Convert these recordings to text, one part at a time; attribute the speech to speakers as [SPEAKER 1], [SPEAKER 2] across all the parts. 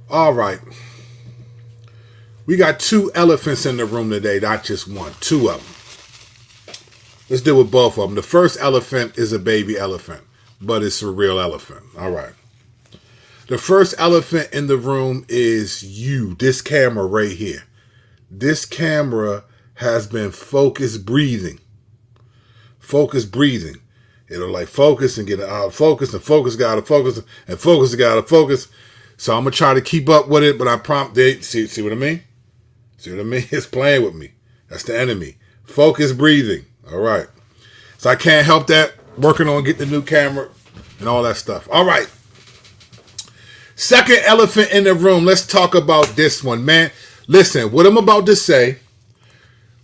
[SPEAKER 1] All right. We got two elephants in the room today, not just one. Two of them. Let's deal with both of them. The first elephant is a baby elephant, but it's a real elephant. All right. The first elephant in the room is you, this camera right here. This camera has been focused breathing. Focused breathing. It'll like focus and get out of focus and focus, get out of focus and focus, get out of focus. So I'm going to try to keep up with it, but I prompt it. See what I mean? See what I mean? It's playing with me. That's the enemy. Focus breathing. All right. So I can't help that. Working on getting the new camera and all that stuff. All right. Second elephant in the room. Let's talk about this one, man. Listen, what I'm about to say,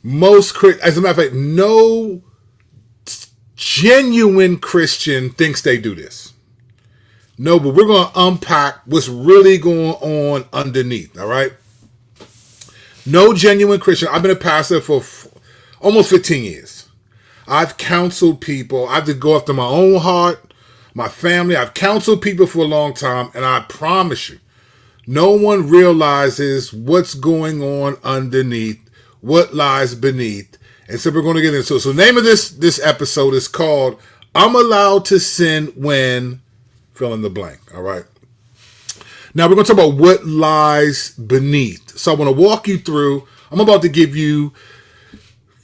[SPEAKER 1] as a matter of fact, no genuine Christian thinks they do this. No, but we're going to unpack what's really going on underneath, all right? No genuine Christian. I've been a pastor for almost 15 years. I've counseled people. I have to go after my own heart, my family. I've counseled people for a long time, and I promise you, no one realizes what's going on underneath, what lies beneath. And so we're going to get into it. So the name of this episode is called I'm Allowed to Sin When fill in the blank. All right. Now we're going to talk about what lies beneath. So I want to walk you through. I'm about to give you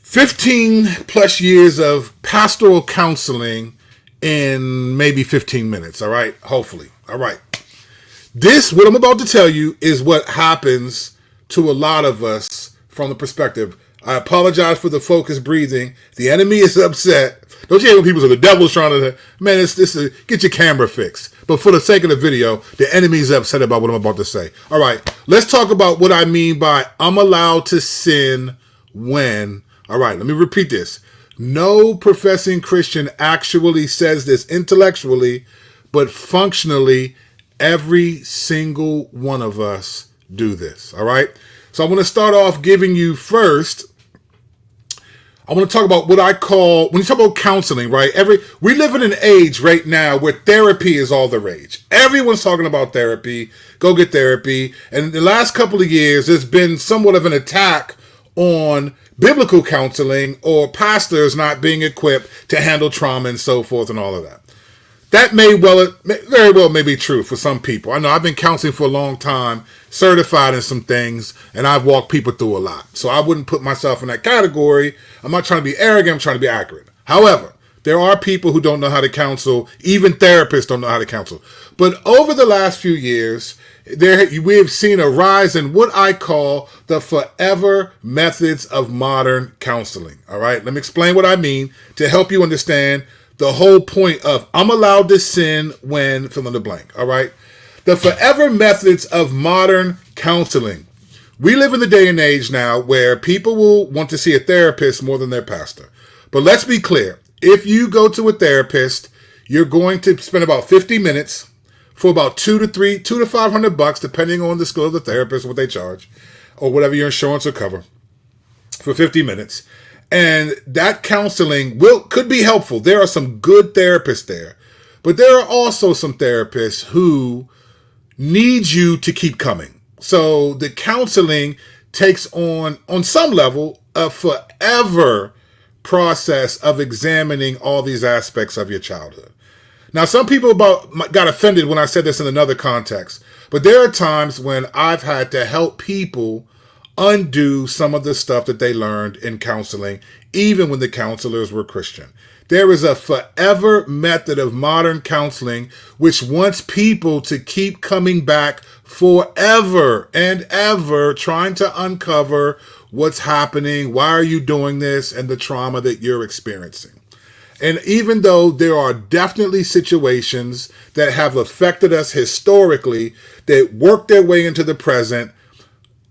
[SPEAKER 1] 15 plus years of pastoral counseling in maybe 15 minutes. All right. Hopefully. All right. What I'm about to tell you is what happens to a lot of us from the perspective. I apologize for the focused breathing. The enemy is upset. Don't you hear when people say the devil's trying to, man, get your camera fixed. But for the sake of the video, the enemy's upset about what I'm about to say. All right, let's talk about what I mean by I'm allowed to sin when. All right, let me repeat this. No professing Christian actually says this intellectually, but functionally, every single one of us do this. All right, so I want to start off giving you first. I want to talk about what I call, when you talk about counseling, right? We live in an age right now where therapy is all the rage. Everyone's talking about therapy. Go get therapy. And in the last couple of years, there's been somewhat of an attack on biblical counseling or pastors not being equipped to handle trauma and so forth and all of that. That very well may be true for some people. I know I've been counseling for a long time, certified in some things, and I've walked people through a lot. So I wouldn't put myself in that category. I'm not trying to be arrogant. I'm trying to be accurate. However, there are people who don't know how to counsel. Even therapists don't know how to counsel. But over the last few years, we have seen a rise in what I call the forever methods of modern counseling. All right, let me explain what I mean to help you understand the whole point of I'm allowed to sin when fill in the blank. All right. The forever methods of modern counseling. We live in the day and age now where people will want to see a therapist more than their pastor. But let's be clear. If you go to a therapist, you're going to spend about 50 minutes for about $200 to $500, depending on the skill of the therapist, what they charge, or whatever your insurance will cover, for 50 minutes. And that counseling could be helpful. There are some good therapists there, but there are also some therapists who need you to keep coming. So the counseling takes on some level, a forever process of examining all these aspects of your childhood. Now, some people got offended when I said this in another context, but there are times when I've had to help people undo some of the stuff that they learned in counseling, even when the counselors were Christian. There is a forever method of modern counseling which wants people to keep coming back forever and ever, trying to uncover what's happening, why are you doing this, and the trauma that you're experiencing. And even though there are definitely situations that have affected us historically that work their way into the present,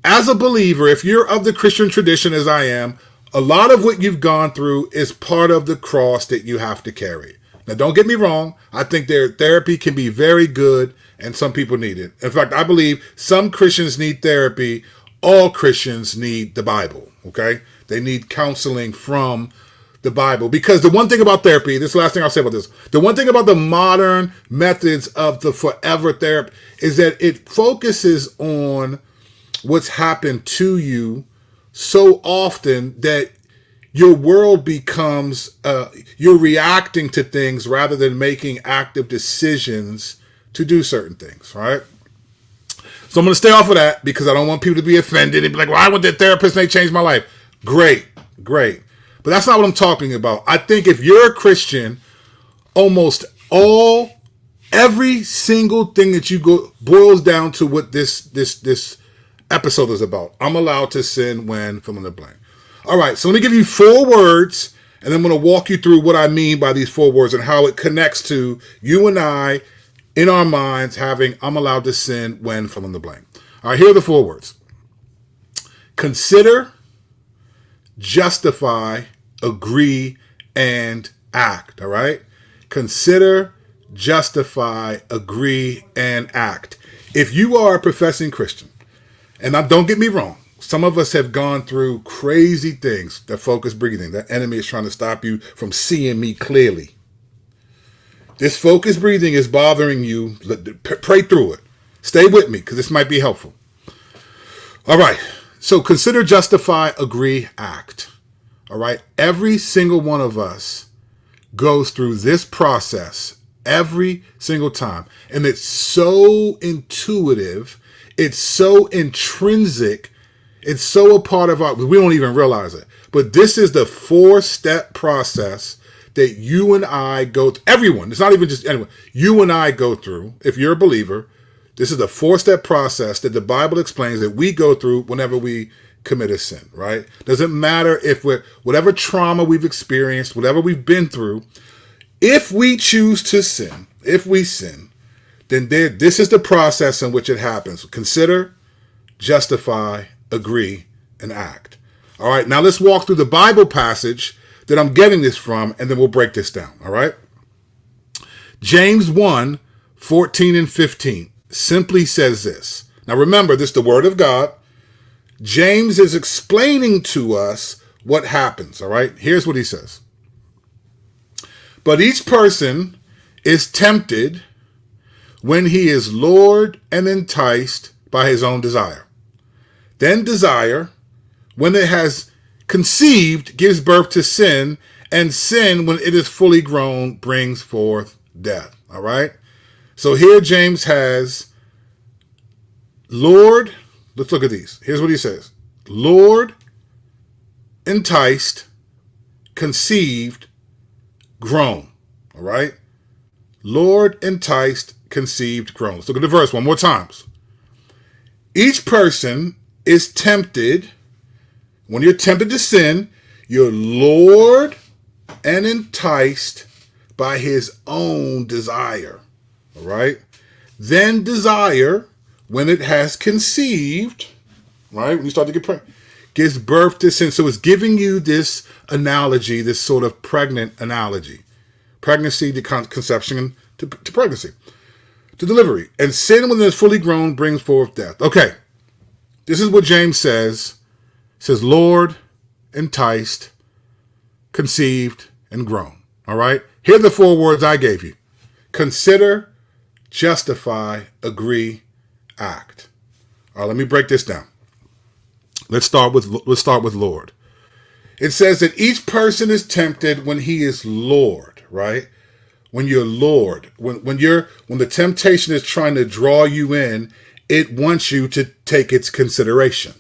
[SPEAKER 1] as a believer, if you're of the Christian tradition as I am, a lot of what you've gone through is part of the cross that you have to carry. Now, don't get me wrong. I think their therapy can be very good and some people need it. In fact, I believe some Christians need therapy. All Christians need the Bible, okay? They need counseling from the Bible. Because the one thing about therapy, this is the last thing I'll say about this, the one thing about the modern methods of the forever therapy is that it focuses on what's happened to you so often that your world becomes, you're reacting to things rather than making active decisions to do certain things, right? So I'm going to stay off of that because I don't want people to be offended and be like, well, I went to a therapist and they changed my life. Great. But that's not what I'm talking about. I think if you're a Christian, every single thing that you go boils down to what this episode is about. I'm allowed to sin when fill in the blank. All right, so let me give you 4 words, and then I'm going to walk you through what I mean by these 4 words and how it connects to you and I in our minds having I'm allowed to sin when fill in the blank. All right, here are the 4 words. Consider, justify, agree, and act. All right? Consider, justify, agree, and act. If you are a professing Christian, and don't get me wrong, some of us have gone through crazy things. That focus breathing, that enemy is trying to stop you from seeing me clearly. This focus breathing is bothering you. Pray through it. Stay with me because this might be helpful. All right. So consider, justify, agree, act. All right. Every single one of us goes through this process every single time. And it's so intuitive. It's so intrinsic. It's so a part of we don't even realize it. But this is the 4-step process that you and I go through. Everyone. It's not even just anyone. You and I go through. If you're a believer, this is the 4-step process that the Bible explains that we go through whenever we commit a sin, right? Doesn't matter if whatever trauma we've experienced, whatever we've been through, if we choose to sin, if we sin, then this is the process in which it happens. Consider, justify, agree, and act. All right, now let's walk through the Bible passage that I'm getting this from, and then we'll break this down, all right? James 1, 14 and 15 simply says this. Now remember, this is the Word of God. James is explaining to us what happens, all right? Here's what he says. But each person is tempted when he is lured and enticed by his own desire. Then desire, when it has conceived, gives birth to sin, and sin, when it is fully grown, brings forth death. All right? So here James has lured. Let's look at these. Here's what he says. Lured, enticed, conceived, grown. All right? Lured, enticed, conceived, grown. Let's look at the verse one more time. Each person is tempted. When you're tempted to sin, you're lured and enticed by his own desire. All right? Then desire, when it has conceived, right? When you start to get pregnant, gives birth to sin. So it's giving you this analogy, this sort of pregnant analogy. Pregnancy to conception to pregnancy, to delivery. And sin, when it is fully grown, brings forth death. Okay. This is what James says. It says, lured, enticed, conceived, and grown. All right? Here are the 4 words I gave you. Consider, justify, agree, act. All right, let me break this down. Let's start with lured. It says that each person is tempted when he is lured, right? When you're lured, when the temptation is trying to draw you in, it wants you to take its consideration,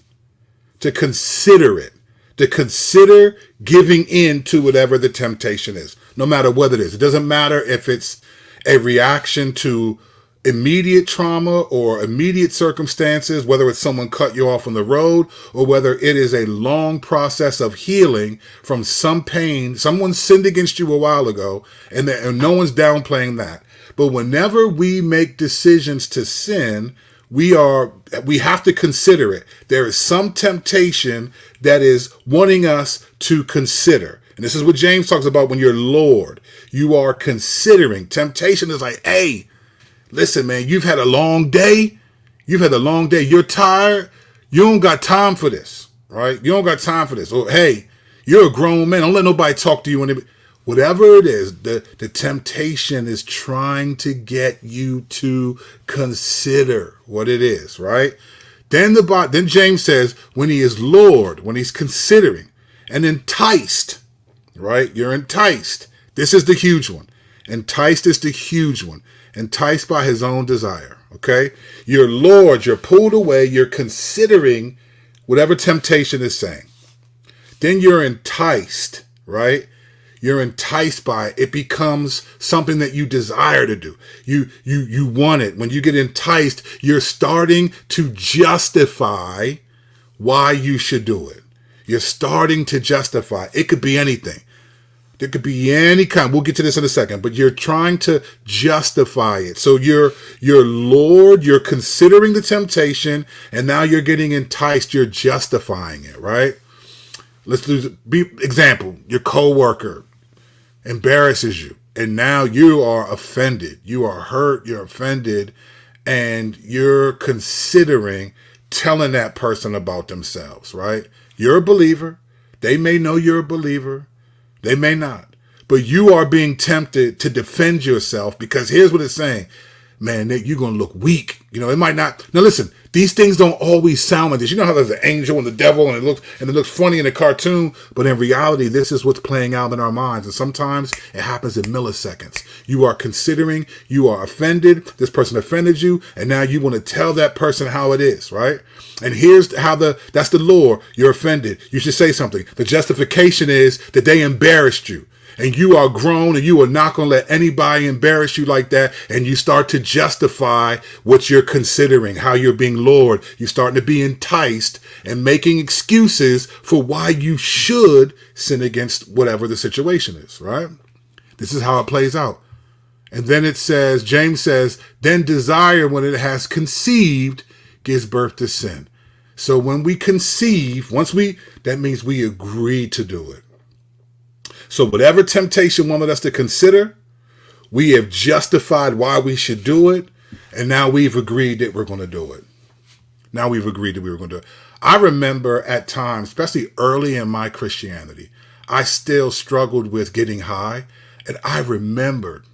[SPEAKER 1] to consider it, to consider giving in to whatever the temptation is, no matter what it is. It doesn't matter if it's a reaction to immediate trauma or immediate circumstances, whether it's someone cut you off on the road or whether it is a long process of healing from some pain. Someone sinned against you a while ago, and no one's downplaying that. But whenever we make decisions to sin, we have to consider it. There is some temptation that is wanting us to consider. And this is what James talks about when you're lured. You are considering. Temptation is like, hey, listen, man, you've had a long day. You're tired. You don't got time for this, right? You don't got time for this. Or, hey, You're a grown man. Don't let nobody talk to you. Whatever it is, the temptation is trying to get you to consider what it is, right? Then James says, when he is lured, when he's considering and enticed, right? You're enticed. This is the huge one. Enticed is the huge one. Enticed by his own desire, okay? You're lured, you're pulled away, you're considering whatever temptation is saying. Then you're enticed, right? You're enticed by it. It becomes something that you desire to do. You want it. When you get enticed, you're starting to justify why you should do it. You're starting to justify. It could be anything. There could be any kind. We'll get to this in a second, but you're trying to justify it. So you're lured, you're considering the temptation, and now you're getting enticed. You're justifying it, right? Let's do example. Your coworker embarrasses you, and now you are offended. You are hurt. You're offended, and you're considering telling that person about themselves, right? You're a believer. They may know you're a believer. They may not. But you are being tempted to defend yourself because here's what it's saying. Man, you're going to look weak. You know, it might not. Now, listen, these things don't always sound like this. You know how there's an angel and the devil and it looks funny in a cartoon, but in reality, this is what's playing out in our minds. And sometimes it happens in milliseconds. You are considering, you are offended, this person offended you, and now you want to tell that person how it is, right? And here's how that's the lure. You're offended. You should say something. The justification is that they embarrassed you. And you are grown and you are not going to let anybody embarrass you like that. And you start to justify what you're considering, how you're being lured. You're starting to be enticed and making excuses for why you should sin against whatever the situation is, right? This is how it plays out. And then it says, James says, then desire, when it has conceived, gives birth to sin. So when we conceive, that means we agree to do it. So whatever temptation wanted us to consider, we have justified why we should do it, and now we've agreed that we're going to do it. Now we've agreed that we were going to do it. I remember at times, especially early in my Christianity, I still struggled with getting high, and I remembered,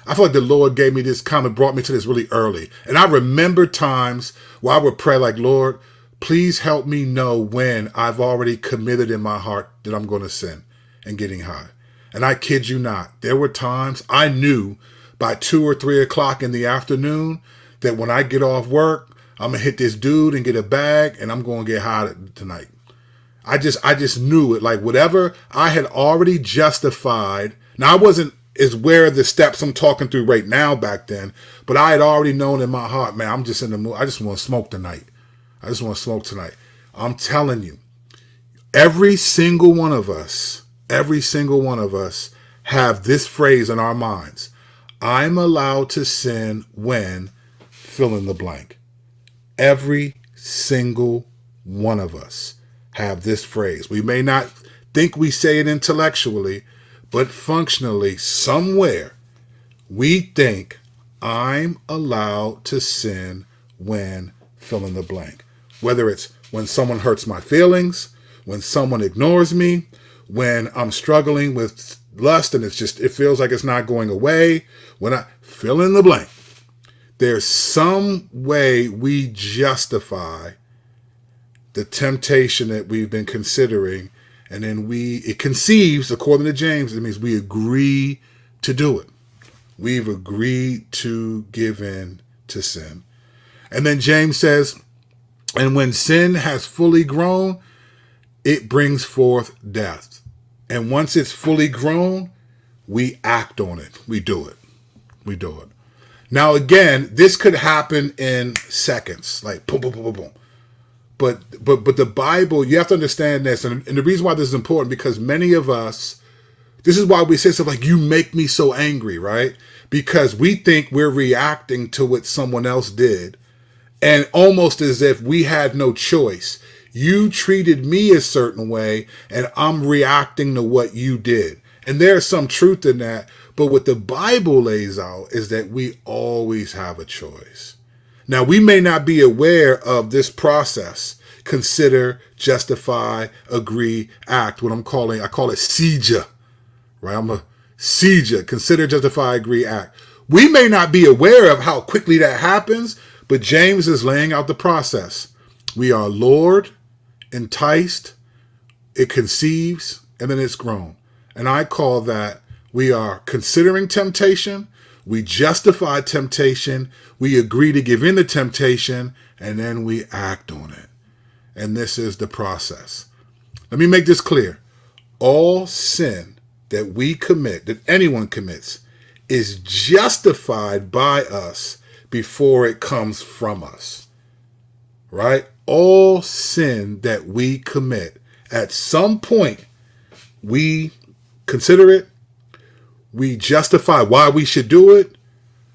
[SPEAKER 1] I feel like the Lord gave me this, kind of brought me to this really early, and I remember times where I would pray like, Lord, please help me know when I've already committed in my heart that I'm going to sin and getting high. And I kid you not, there were times I knew by 2 or 3 o'clock in the afternoon that when I get off work, I'm going to hit this dude and get a bag and I'm going to get high tonight. I just knew it. Like whatever I had already justified. Now I wasn't as aware of the steps I'm talking through right now back then, but I had already known in my heart, man, I'm just in the mood. I just want to smoke tonight. I'm telling you, every single one of us have this phrase in our minds. I'm allowed to sin when fill in the blank. Every single one of us have this phrase. We may not think we say it intellectually, but functionally, somewhere, we think I'm allowed to sin when fill in the blank. Whether it's when someone hurts my feelings, when someone ignores me, when I'm struggling with lust and it feels like it's not going away, when I fill in the blank. There's some way we justify the temptation that we've been considering, and then it conceives, according to James, it means we agree to do it. We've agreed to give in to sin. And then James says, and when sin has fully grown, it brings forth death. And once it's fully grown, we act on it. We do it. Now, again, this could happen in seconds, like boom, boom, boom, boom, boom. But the Bible, you have to understand this. And the reason why this is important, because many of us, this is why we say stuff like, you make me so angry, right? Because we think we're reacting to what someone else did, and almost as if we had no choice. You treated me a certain way, and I'm reacting to what you did. And there's some truth in that. But what the Bible lays out is that we always have a choice. Now, we may not be aware of this process. consider, justify, agree, act. I call it CJA, right? I'm a CJA, consider, justify, agree, act. We may not be aware of how quickly that happens, but James is laying out the process. We are lured, enticed, it conceives, and then it's grown. And I call that we are considering temptation, we justify temptation, we agree to give in to temptation, and then we act on it. And this is the process. Let me make this clear. All sin that we commit, that anyone commits, is justified by us before it comes from us. Right? All sin that we commit, at some point, we consider it, we justify why we should do it,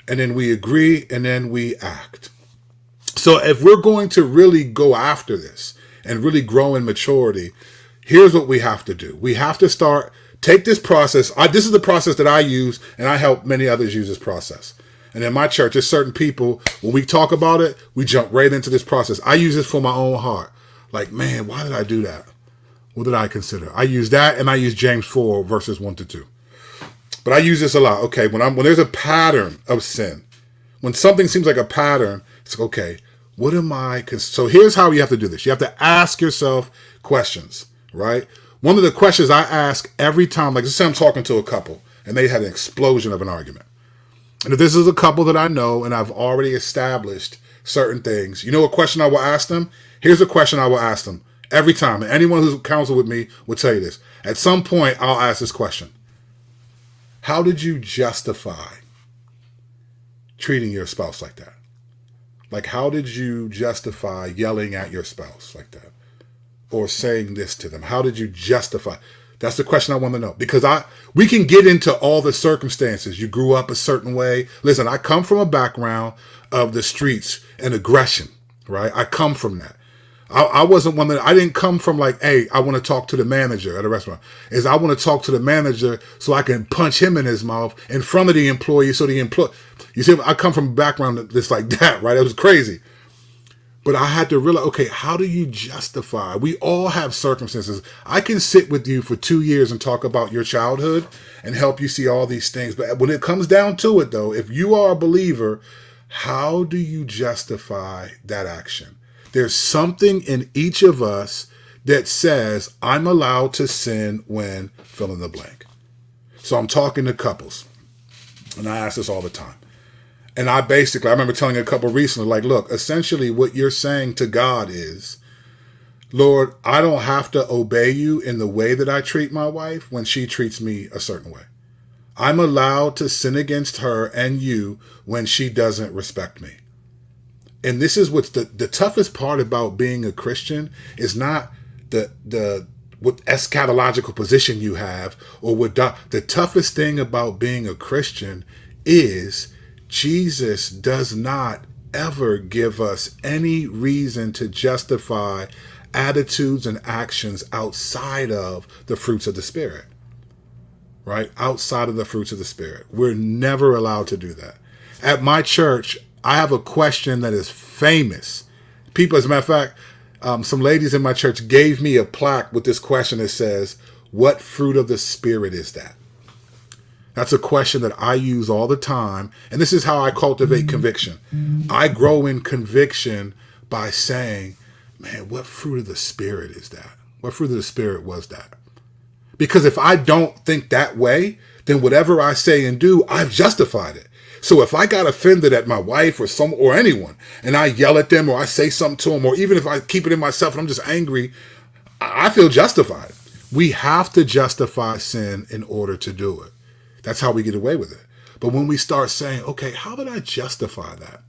[SPEAKER 1] and then we agree, and then we act. So if we're going to really go after this and really grow in maturity, here's what we have to do. We have to take this process. This is the process that I use, and I help many others use this process. And in my church, there's certain people, when we talk about it, we jump right into this process. I use this for my own heart. Like, man, why did I do that? What did I consider? I use that, and I use James 4, verses 1-2. But I use this a lot. Okay, when there's a pattern of sin, when something seems like a pattern, it's like, okay, what am I? So here's how you have to do this. You have to ask yourself questions, right? One of the questions I ask every time, like let's say I'm talking to a couple, and they had an explosion of an argument. And if this is a couple that I know, and I've already established certain things, you know what question I will ask them? Here's a question I will ask them every time. And anyone who's counseled with me will tell you this. At some point, I'll ask this question. How did you justify treating your spouse like that? Like, how did you justify yelling at your spouse like that? Or saying this to them? How did you justify? That's the question I want to know. Because we can get into all the circumstances. You grew up a certain way. Listen, I come from a background of the streets and aggression, right? I come from that. I wasn't one that, I didn't come from like, hey, I want to talk to the manager at a restaurant. I want to talk to the manager so I can punch him in his mouth in front of the employee so the employee, you see, I come from a background that's like that, right? It was crazy. But I had to realize, okay, how do you justify? We all have circumstances. I can sit with you for 2 years and talk about your childhood and help you see all these things. But when it comes down to it, though, if you are a believer, how do you justify that action? There's something in each of us that says, I'm allowed to sin when fill in the blank. So I'm talking to couples, and I ask this all the time. And I remember telling a couple recently, like, look, essentially what you're saying to God is, Lord, I don't have to obey you in the way that I treat my wife when she treats me a certain way. I'm allowed to sin against her and you when she doesn't respect me. And this is what's the toughest part about being a Christian is not what eschatological position you have or the toughest thing about being a Christian is Jesus does not ever give us any reason to justify attitudes and actions outside of the fruits of the Spirit, right? Outside of the fruits of the Spirit. We're never allowed to do that. At my church, I have a question that is famous. People, as a matter of fact, some ladies in my church gave me a plaque with this question that says, what fruit of the Spirit is that? That's a question that I use all the time. And this is how I cultivate conviction. I grow in conviction by saying, man, what fruit of the Spirit is that? What fruit of the Spirit was that? Because if I don't think that way, then whatever I say and do, I've justified it. So if I got offended at my wife or anyone, and I yell at them or I say something to them, or even if I keep it in myself and I'm just angry, I feel justified. We have to justify sin in order to do it. That's how we get away with it. But when we start saying, okay, how did I justify that?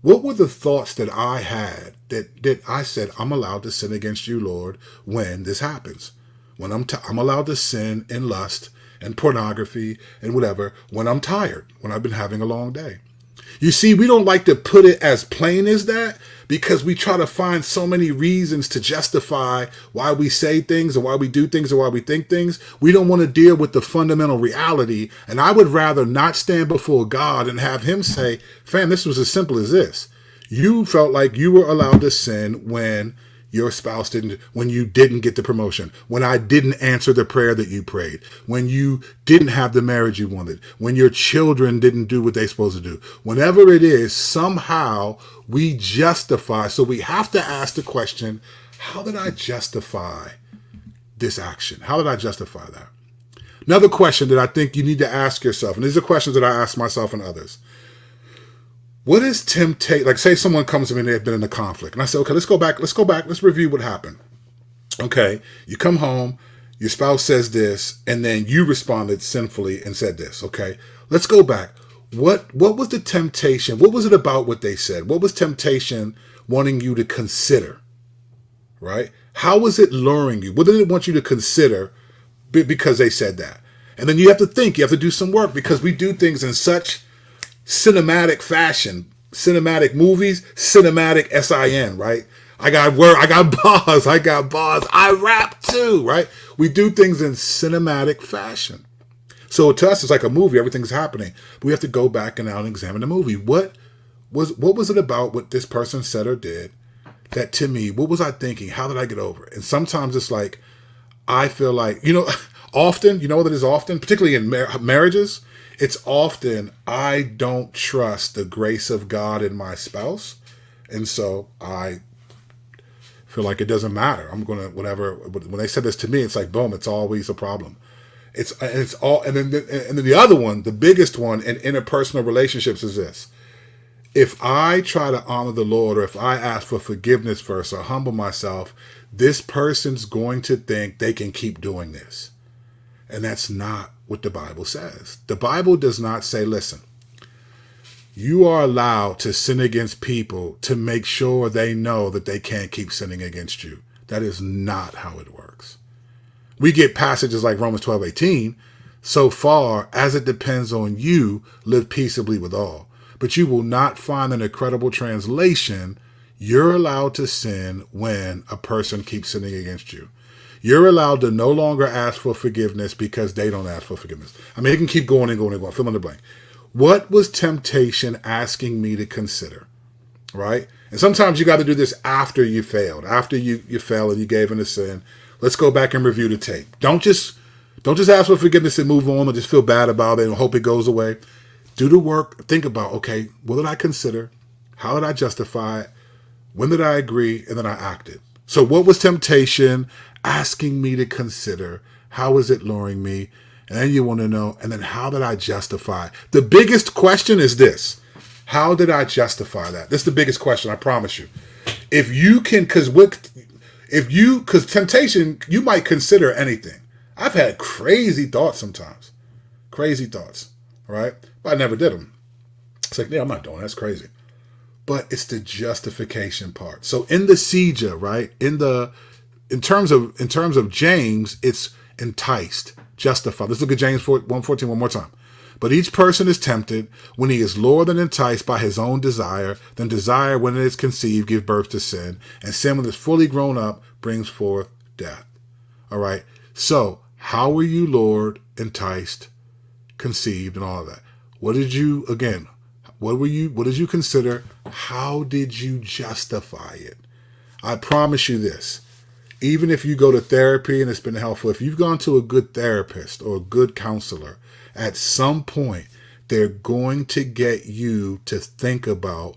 [SPEAKER 1] What were the thoughts that I had that I said, I'm allowed to sin against you, Lord, when this happens? When I'm allowed to sin in lust and pornography and whatever when I'm tired, when I've been having a long day. You see, we don't like to put it as plain as that because we try to find so many reasons to justify why we say things or why we do things or why we think things. We don't want to deal with the fundamental reality. And I would rather not stand before God and have him say, fam, this was as simple as this. You felt like you were allowed to sin when your spouse didn't, when you didn't get the promotion, when I didn't answer the prayer that you prayed, when you didn't have the marriage you wanted, when your children didn't do what they're supposed to do. Whenever it is, somehow we justify. So we have to ask the question, how did I justify this action? How did I justify that? Another question that I think you need to ask yourself, and these are questions that I ask myself and others. What is temptation? Like, say someone comes to me and they've been in a conflict, and I say, okay, let's go back, let's review what happened. Okay, you come home, your spouse says this, and then you responded sinfully and said this. Okay, let's go back. What was the temptation? What was it about what they said? What was temptation wanting you to consider? Right? How was it luring you? What did it want you to consider because they said that? And then you have to think, you have to do some work, because we do things in such cinematic fashion, cinematic movies, cinematic SIN, right? I got bars, I rap too, right? We do things in cinematic fashion. So to us, it's like a movie, everything's happening. But we have to go back and now examine the movie. What was it about what this person said or did that, to me, what was I thinking? How did I get over it? And sometimes it's like, I feel like, often, you know what it is often, particularly in marriages, it's often, I don't trust the grace of God in my spouse. And so I feel like it doesn't matter. I'm going to, whatever, when they said this to me, it's like, boom, it's always a problem. And then the other one, the biggest one in interpersonal relationships is this. If I try to honor the Lord, or if I ask for forgiveness first or humble myself, this person's going to think they can keep doing this. And that's not what the Bible says. The Bible does not say, listen, you are allowed to sin against people to make sure they know that they can't keep sinning against you. That is not how it works. We get passages like Romans 12:18, so far as it depends on you, live peaceably with all. But you will not find an incredible translation, you're allowed to sin when a person keeps sinning against you. You're allowed to no longer ask for forgiveness because they don't ask for forgiveness. I mean, it can keep going and going and going. Fill in the blank. What was temptation asking me to consider? Right? And sometimes you got to do this after you failed. After you failed and you gave in a sin. Let's go back and review the tape. Don't just ask for forgiveness and move on, or just feel bad about it and hope it goes away. Do the work. Think about, okay, what did I consider? How did I justify it? When did I agree? And then I acted. So what was temptation asking me to consider? How is it luring me? And then you want to know, and then how did I justify? The biggest question is this. How did I justify that? This is the biggest question, I promise you. If you can, because temptation, you might consider anything. I've had crazy thoughts sometimes. Crazy thoughts, right? But I never did them. It's like, yeah, I'm not doing that. That's crazy. But it's the justification part. So in the seja, right? In terms of James, it's enticed, justified. Let's look at James 1:14 one more time. But each person is tempted when he is lured and enticed by his own desire. Then desire, when it is conceived, gives birth to sin. And sin, when it is fully grown up, brings forth death. All right. So how were you lured, enticed, conceived, and all of that? What did you consider? How did you justify it? I promise you this. Even if you go to therapy and it's been helpful, if you've gone to a good therapist or a good counselor, at some point, they're going to get you to think about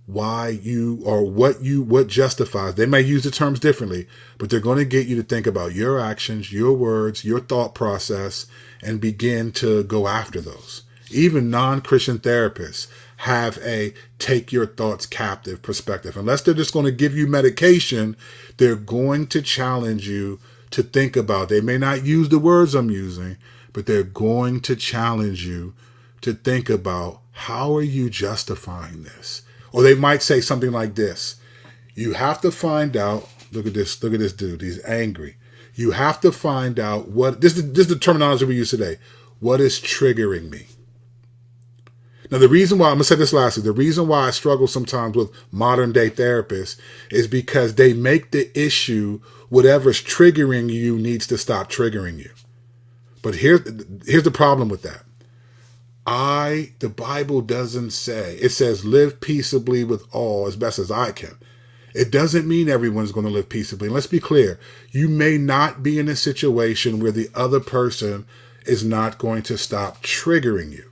[SPEAKER 1] why you, or what justifies. They may use the terms differently, but they're going to get you to think about your actions, your words, your thought process, and begin to go after those. Even non-Christian therapists have a take your thoughts captive perspective. Unless they're just going to give you medication, they're going to challenge you to think about. They may not use the words I'm using, but they're going to challenge you to think about, how are you justifying this? Or they might say something like this. You have to find out, look at this dude, he's angry. You have to find out this is the terminology we use today. What is triggering me? Now, the reason why, I'm going to say this lastly, the reason why I struggle sometimes with modern day therapists is because they make the issue, whatever's triggering you needs to stop triggering you. But here's the problem with that. The Bible doesn't say, it says live peaceably with all as best as I can. It doesn't mean everyone's going to live peaceably. And let's be clear. You may not be in a situation where the other person is not going to stop triggering you.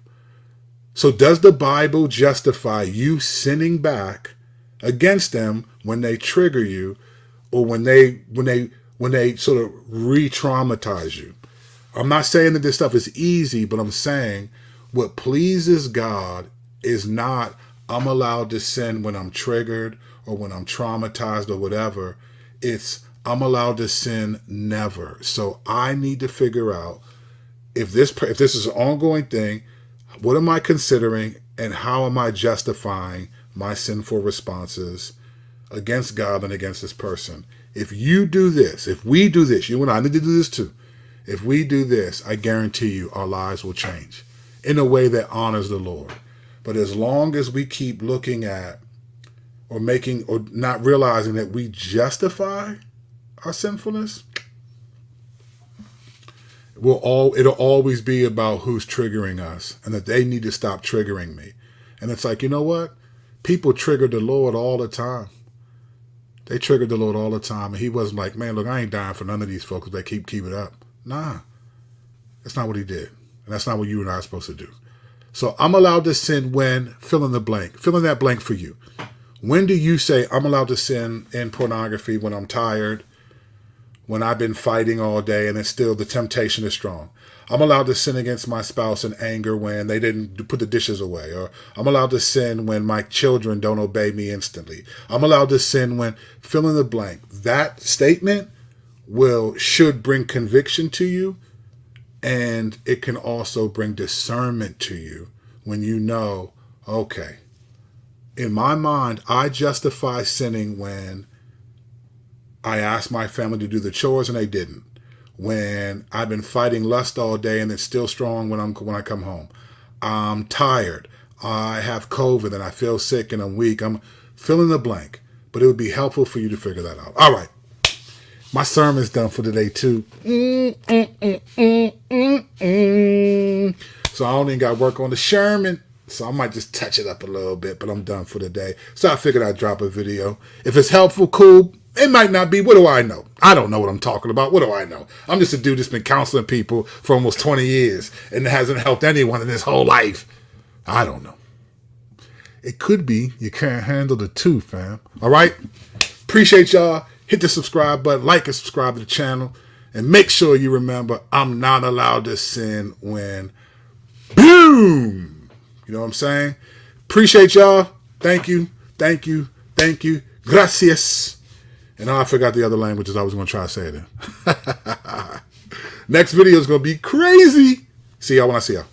[SPEAKER 1] So does the Bible justify you sinning back against them when they trigger you, or when they sort of re-traumatize you? I'm not saying that this stuff is easy, but I'm saying what pleases God is not I'm allowed to sin when I'm triggered or when I'm traumatized or whatever. It's I'm allowed to sin never. So I need to figure out if this is an ongoing thing, what am I considering and how am I justifying my sinful responses against God and against this person? If you do this, if we do this, you and I need to do this too. If we do this, I guarantee you our lives will change in a way that honors the Lord. But as long as we keep looking at or not realizing that we justify our sinfulness, it'll always be about who's triggering us and that they need to stop triggering me. And it's like, you know what? People trigger the Lord all the time. They triggered the Lord all the time. And he wasn't like, man, look, I ain't dying for none of these folks if they keep it up. Nah, that's not what he did. And that's not what you and I are supposed to do. So I'm allowed to sin when, fill in the blank. Fill in that blank for you. When do you say I'm allowed to sin in pornography? When I'm tired, when I've been fighting all day and it's still the temptation is strong. I'm allowed to sin against my spouse in anger when they didn't put the dishes away. Or I'm allowed to sin when my children don't obey me instantly. I'm allowed to sin when, fill in the blank. That statement should bring conviction to you, and it can also bring discernment to you when you know, okay, in my mind, I justify sinning when I asked my family to do the chores and they didn't. When I've been fighting lust all day and it's still strong when I come home. I'm tired. I have COVID and I feel sick and I'm weak. I'm fill in the blank. But it would be helpful for you to figure that out. All right. My sermon's done for today too. So I only got work on the Sherman. So I might just touch it up a little bit, but I'm done for the day. So I figured I'd drop a video. If it's helpful, cool. It might not be. What do I know? I don't know what I'm talking about. What do I know? I'm just a dude that's been counseling people for almost 20 years and hasn't helped anyone in his whole life. I don't know. It could be you can't handle the two, fam. All right? Appreciate y'all. Hit the subscribe button. Like and subscribe to the channel. And make sure you remember I'm not allowed to sin when boom. You know what I'm saying? Appreciate y'all. Thank you. Thank you. Thank you. Gracias. And I forgot the other languages I was going to try to say it in. Next video is going to be crazy. See y'all when I see y'all.